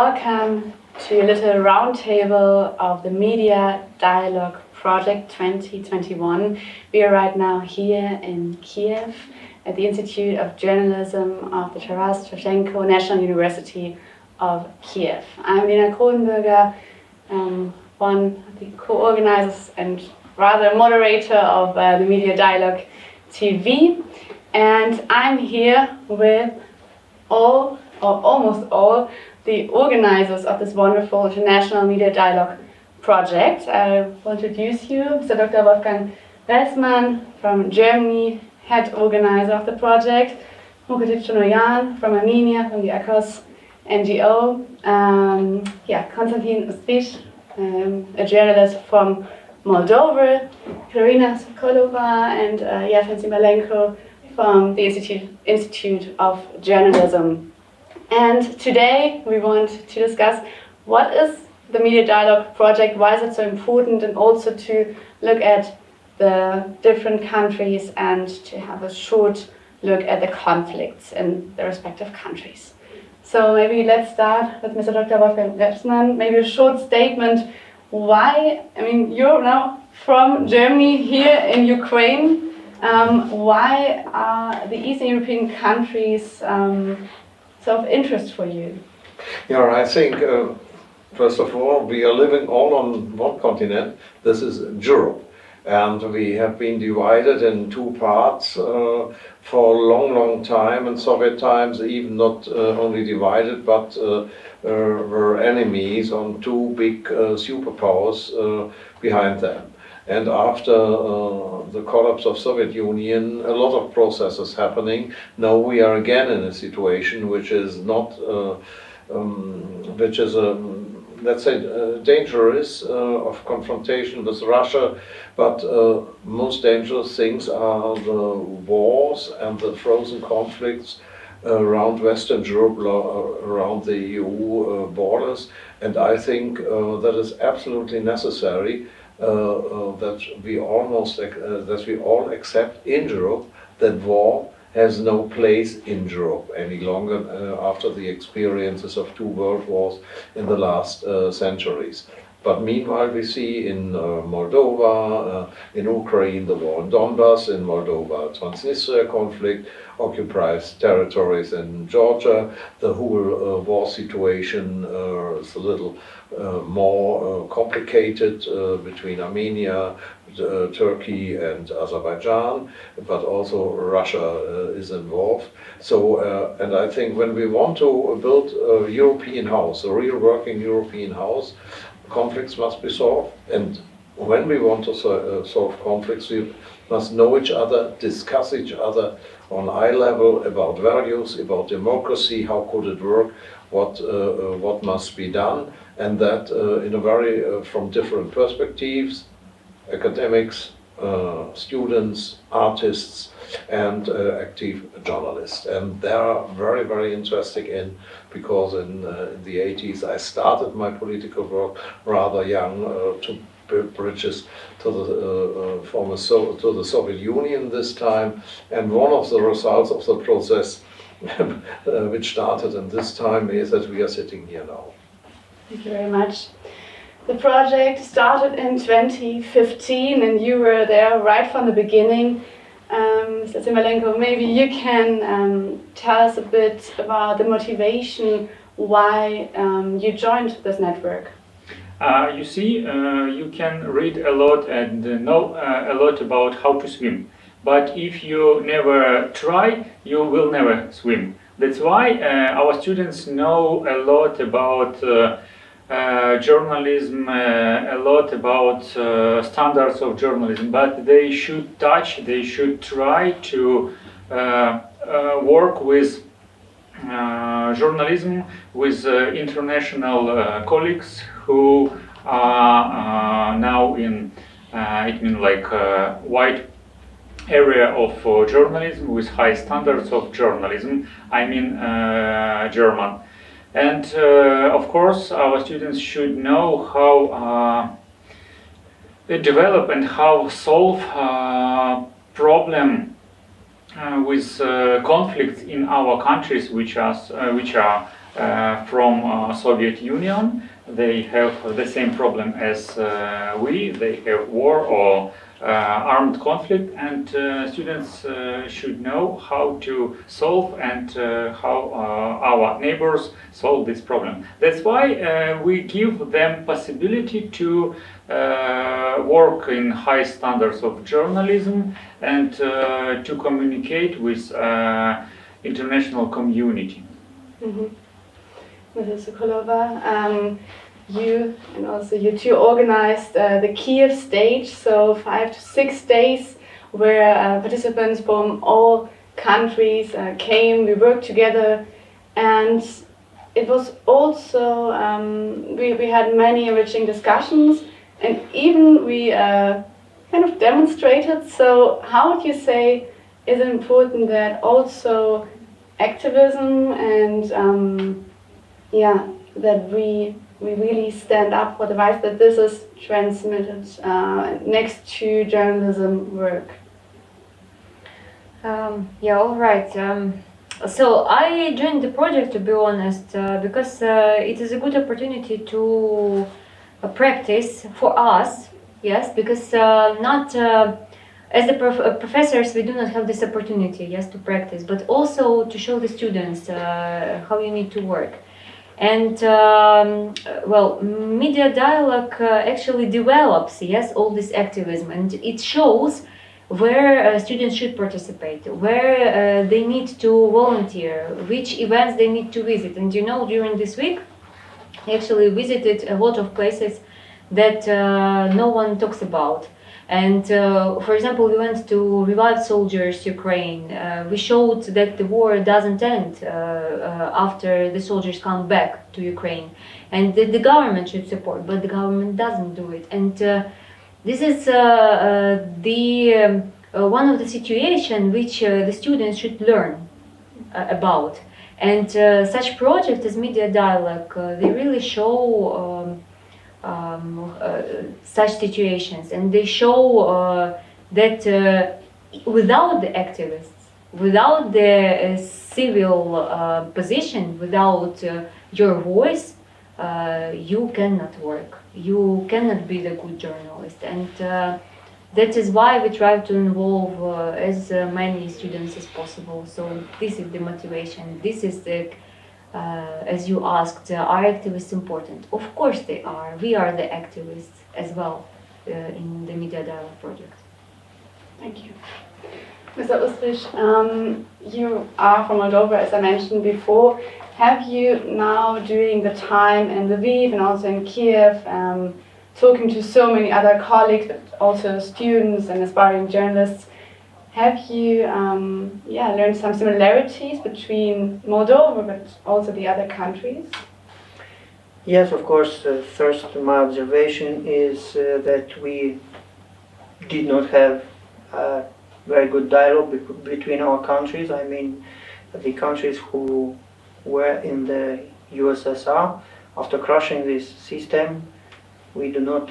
welcome to a little roundtable of the Media Dialogue Project 2021. We are right now here in Kyiv at the Institute of Journalism of the Shevchenko National University of Kyiv. I'm Lena Kronenberger, one of the co-organizers and rather moderator of the Media Dialogue TV, and I'm here with all, or almost all, the organizers of this wonderful International Media Dialogue project. I will introduce you, Mr. Dr. Wolfgang Ressmann from Germany, head organizer of the project, Mukatic Chonoyan from Armenia, from the ACOS NGO, Konstantin Ostrich, a journalist from Moldova, Karina Sokolova and Yevhen Simalenko from the Institute of Journalism. And today we want to discuss what is the Media Dialogue Project, why is it so important, and also to look at the different countries and to have a short look at the conflicts in the respective countries. So maybe let's start with Mr. Dr. Wolfgang Ressmann, maybe a short statement. Why, you're now from Germany here in Ukraine. Why are the Eastern European countries of interest for you? Yeah, I think, first of all, we are living all on one continent. This is Europe. And we have been divided in two parts for a long, long time. In Soviet times, even not only divided, but were enemies on two big superpowers behind them. And after the collapse of Soviet Union, a lot of processes happening. Now we are again in a situation which is not, let's say, dangerous of confrontation with Russia, but most dangerous things are the wars and the frozen conflicts around Western Europe, around the EU borders. And I think that is absolutely necessary that we all accept in Europe that war has no place in Europe any longer after the experiences of two world wars in the last centuries. But meanwhile, we see in Moldova, in Ukraine, the war in Donbass, in Moldova, Transnistria conflict, occupies territories in Georgia. The whole war situation is a little more complicated between Armenia, Turkey and Azerbaijan, but also Russia is involved. So, and I think when we want to build a European house, a real working European house, conflicts must be solved. And when we want to solve conflicts, we must know each other, discuss each other on eye level about values, about democracy, how could it work, what must be done, and that in a very from different perspectives, academics, students, artists, and active journalists. And they are very, very interesting in, because in the 80s I started my political work rather young to build bridges to the Soviet Union this time. And one of the results of the process which started in this time is that we are sitting here now. Thank you very much. The project started in 2015 and you were there right from the beginning. Mr. Simalenko, maybe you can tell us a bit about the motivation why you joined this network. You see, you can read a lot and know a lot about how to swim. But if you never try, you will never swim. That's why our students know a lot about journalism, a lot about standards of journalism, but they should try to work with journalism, with international colleagues who are now in wide area of journalism with high standards of journalism, German. And of course, our students should know how develop and how solve problem with conflicts in our countries, which are from Soviet Union. They have the same problem as we. They have war or armed conflict, and students should know how to solve and how our neighbors solve this problem. That's why we give them possibility to work in high standards of journalism and to communicate with international community. Mm-hmm. Mrs. Sokolova, you and also you two organized the Kyiv stage, so 5 to 6 days where participants from all countries came, we worked together, and it was also, we had many enriching discussions, and even we kind of demonstrated. So how would you say is it important that also activism and that we really stand up for the rights, that this is transmitted next to journalism work? Yeah, all right. So I joined the project, to be honest, because it is a good opportunity to practice for us. Yes, because not as the professors, we do not have this opportunity, yes, to practice, but also to show the students how you need to work. And well, media dialogue actually develops, yes, all this activism, and it shows where students should participate, where they need to volunteer, which events they need to visit. And you know, during this week, I actually visited a lot of places that no one talks about. And for example, we went to Revive Soldiers Ukraine. We showed that the war doesn't end after the soldiers come back to Ukraine, and that the government should support, but the government doesn't do it. And this is one of the situations which the students should learn about. And such projects as Media Dialogue, they really show such situations, and they show that without the activists, without the civil position, without your voice, you cannot work, you cannot be the good journalist. And that is why we try to involve as many students as possible. So this is the motivation, this is the as you asked, are activists important? Of course they are. We are the activists as well in the Media Dialogue project. Thank you. Mr. Ustrich, you are from Moldova, as I mentioned before. Have you now, during the time in Lviv and also in Kiev, talking to so many other colleagues, but also students and aspiring journalists, have you learned some similarities between Moldova but also the other countries? Yes, of course. First, my observation is that we did not have a very good dialogue between our countries. I mean, the countries who were in the USSR, after crushing this system, we do not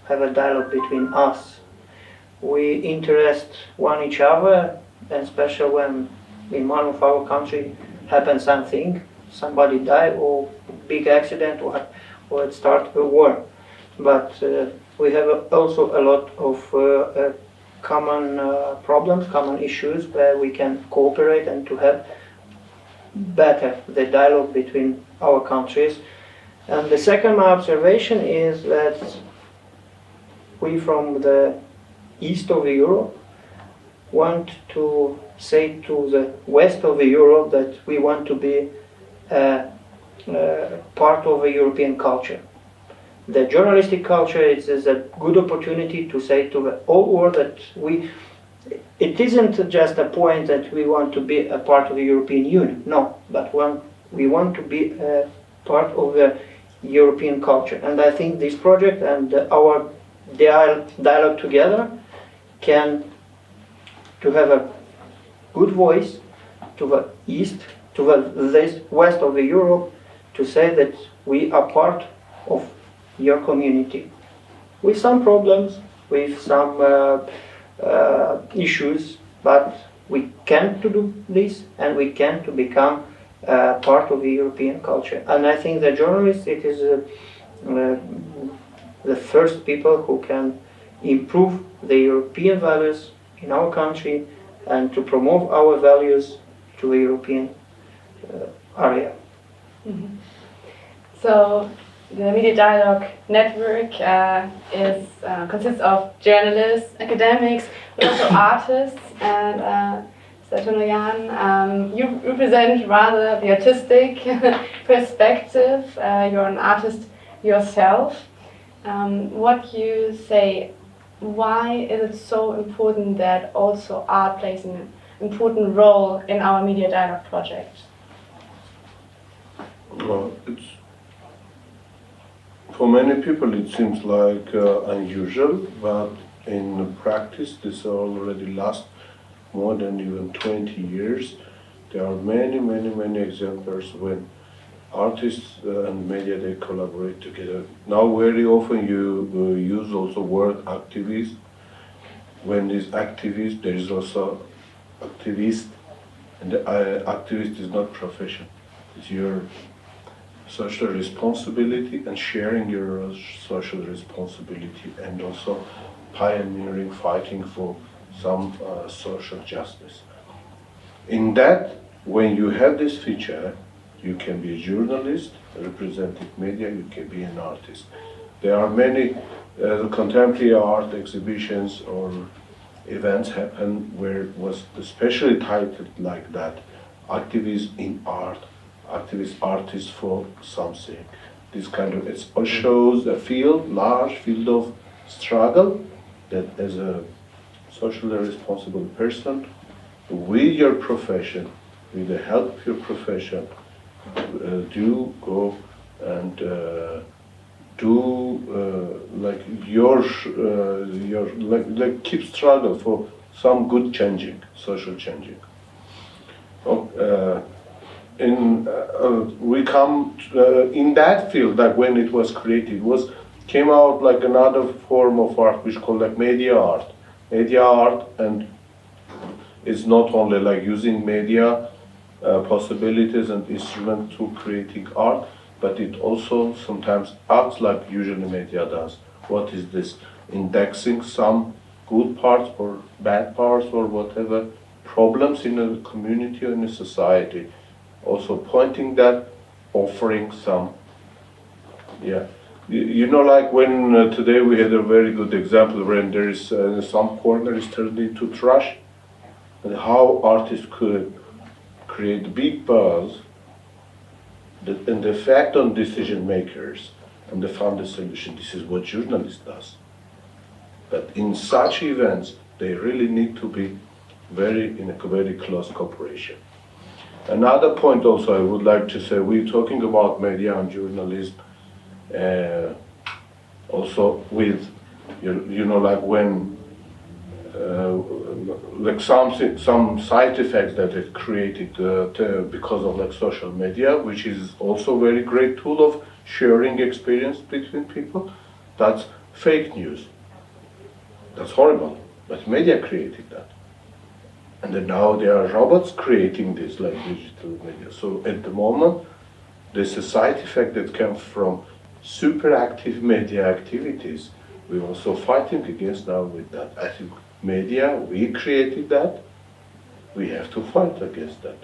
have a dialogue between us. We interest one each other, and especially when in one of our country happens something, somebody die or big accident or it start a war. But we have also a lot of common problems, common issues where we can cooperate and to have better the dialogue between our countries. And the second my observation is that we from the east of Europe want to say to the west of Europe that we want to be part of a European culture. The journalistic culture is a good opportunity to say to the whole world that it isn't just a point that we want to be a part of the European Union, no, but we want to be a part of the European culture. And I think this project and our dialogue together can to have a good voice to the east, to the west of the Europe, to say that we are part of your community, with some problems, with some issues, but we can to do this, and we can to become part of the European culture. And I think that journalists, it is the first people who can improve the European values in our country and to promote our values to the European area. So the Media Dialogue Network consists of journalists, academics, but also artists. And Shevchenko, you represent rather the artistic perspective. You're an artist yourself. What you say, why is it so important that also art plays an important role in our Media Dialogue project? Well, for many people it seems like unusual, but in practice this already lasts more than even 20 years. There are many examples when artists and media, they collaborate together. Now very often you use also word activist. When there's activist, there is also activist, and the activist is not profession. It's your social responsibility and sharing your social responsibility, and also pioneering, fighting for some social justice. In that, when you have this feature, you can be a journalist, representing media, you can be an artist. There are many contemporary art exhibitions or events happen where it was especially titled like that, activists in art, activist artists for something. This kind of, it shows a field, large field of struggle that as a socially responsible person, with your profession, with the help of your profession, do go and like your like keep struggle for some good changing, social changing. We come in that field, like when it was created, came out like another form of art which called like media art. Media art, and it's not only like using media possibilities and instruments to creating art, but it also sometimes acts like usually media does. What is this? Indexing some good parts or bad parts or whatever problems in a community or in a society. Also pointing that, offering some, You know, like when today we had a very good example when there is some corner is turned into trash, and how artists could create big buzz and the effect on decision makers, and they found the solution. This is what journalists does. But in such events, they really need to be in a very close cooperation. Another point also I would like to say, we're talking about media and journalism, also with, you know, like when, like some side effects that it created because of like social media, which is also a very great tool of sharing experience between people. That's fake news. That's horrible, but media created that. And then now there are robots creating this, like digital media. So at the moment, there's a side effect that comes from super active media activities. We're also fighting against now with that. I think media, we created that. We have to fight against that.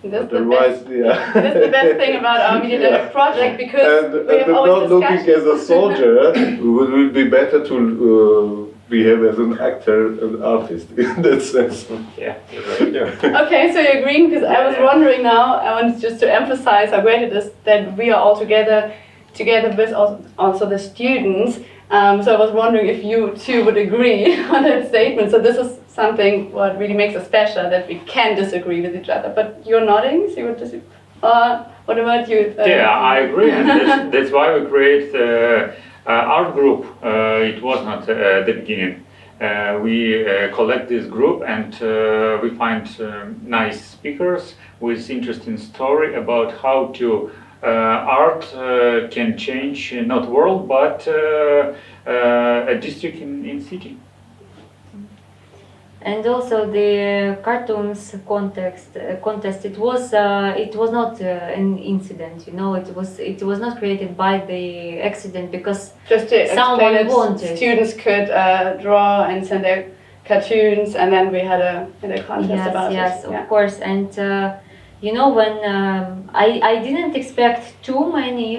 That's Otherwise, that's the best thing about our Media Dialogue project, because we have not always looking discussions. as a soldier, it would be better to behave as an actor and artist in that sense. Yeah, you're right. Okay, so you're agreeing, because I was wondering now, I wanted just to emphasize how great it is that we are all together with also the students. So I was wondering if you too would agree on that statement. So this is something what really makes us special, that we can disagree with each other. But you're nodding, so you would disagree. What about you? Yeah, I agree, and that's why we create art group. It was not at the beginning. We collect this group, and we find nice speakers with interesting story about how to art can change not world but a district in city. and also the cartoons contest. It was not an incident, you know. It was not created by the accident because Just to someone explain it, wanted. students could draw and send their cartoons, and then we had a contest about Yes, it. of course. And you know, when I didn't expect too many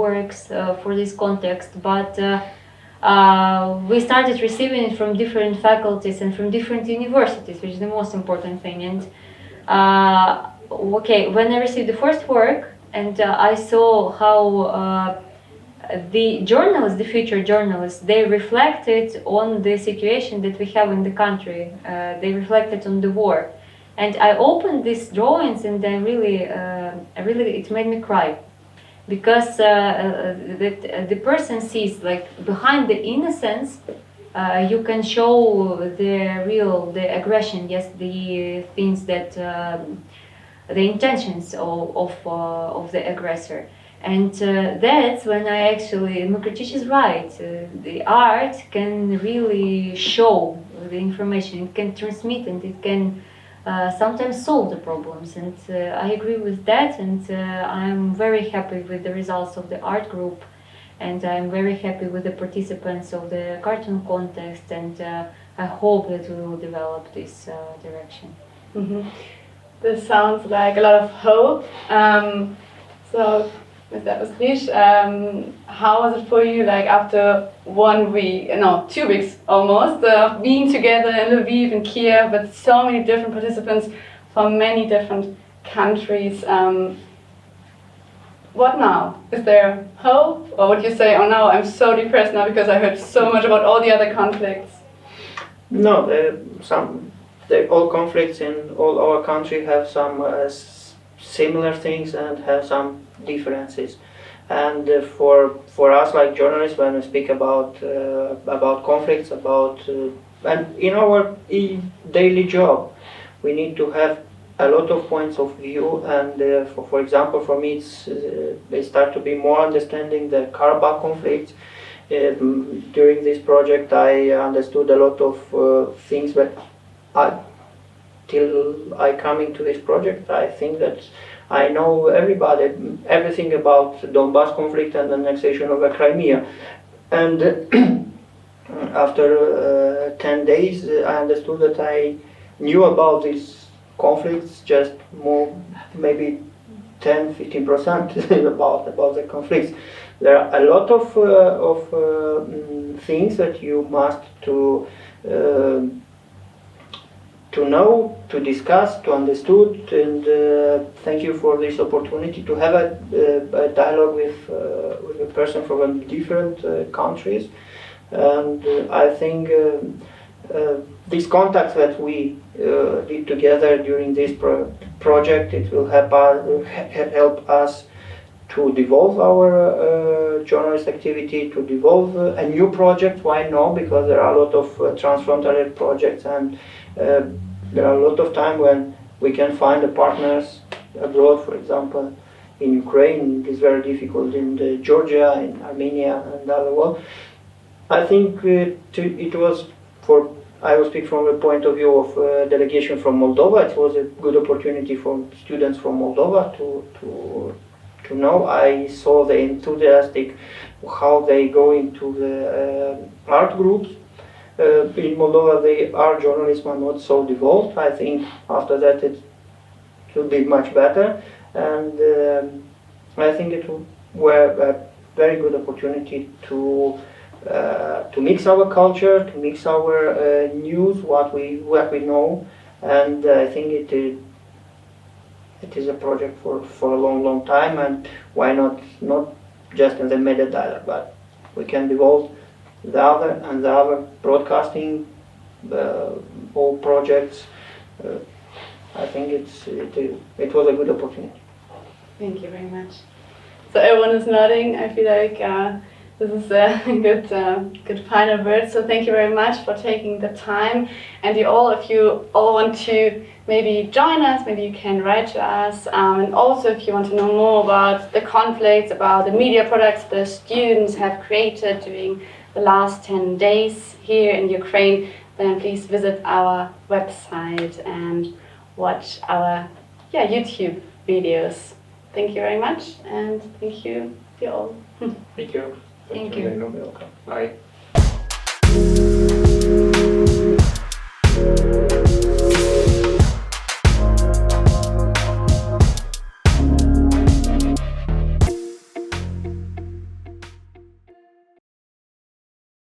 works for this context, but we started receiving it from different faculties and from different universities, which is the most important thing. And okay, when I received the first work and I saw how the journalists, the future journalists, they reflected on the situation that we have in the country. They reflected on the war, and I opened these drawings, and I really, it made me cry, because the person sees, like, behind the innocence, you can show the aggression, yes, the things that the intentions of the aggressor. And that's when I actually, Mukherjee is right, the art can really show the information, it can transmit, and it can sometimes solve the problems. And I agree with that, and I'm very happy with the results of the art group, and I'm very happy with the participants of the cartoon contest, and I hope that we will develop this direction. Mm-hmm. This sounds like a lot of hope. So, Mr. Ostrich, how was it for you, like, after 1 week, no, 2 weeks almost, of being together in Lviv and Kiev with so many different participants from many different countries? What now? Is there hope? Or would you say, oh no, I'm so depressed now because I heard so much about all the other conflicts? No, all conflicts in all our country have some similar things and have some differences. And for us, like journalists, when we speak about conflicts, and in our daily job, we need to have a lot of points of view. And for example, for me, they start to be more understanding the Karabakh conflict. During this project, I understood a lot of things that till I come into this project, I think that I know everything about the Donbass conflict and the annexation of the Crimea. And after 10 days, I understood that I knew about these conflicts just more, maybe 10-15% about the conflicts. There are a lot of things that you must to know, to discuss, to understood, and thank you for this opportunity to have a dialogue with a person from different countries. And I think these contacts that we did together during this project, it will help us to develop our journalist activity, to develop a new project. Why no? Because there are a lot of transfrontier projects, and there are a lot of time when we can find the partners abroad. For example, in Ukraine, it is very difficult. In Georgia, in Armenia, and other world. I think it was I will speak from the point of view of delegation from Moldova. It was a good opportunity for students from Moldova to know. I saw the enthusiastic how they go into the art groups. In Moldova, the art journalism are not so developed. I think after that it will be much better, and I think it were a very good opportunity to mix our culture, to mix our news, what we know, and I think it is a project for a long time. And why not just in the media dialogue, but we can develop the other broadcasting, all projects. I think it was a good opportunity. Thank you very much. So everyone is nodding. I feel like this is a good final word. So thank you very much for taking the time. And if you all want to maybe join us, maybe you can write to us. And also if you want to know more about the conflicts, about the media products the students have created during the last 10 days here in Ukraine, then please visit our website and watch our YouTube videos. Thank you very much, and thank you all. Thank you. Thank you. You're welcome. Bye.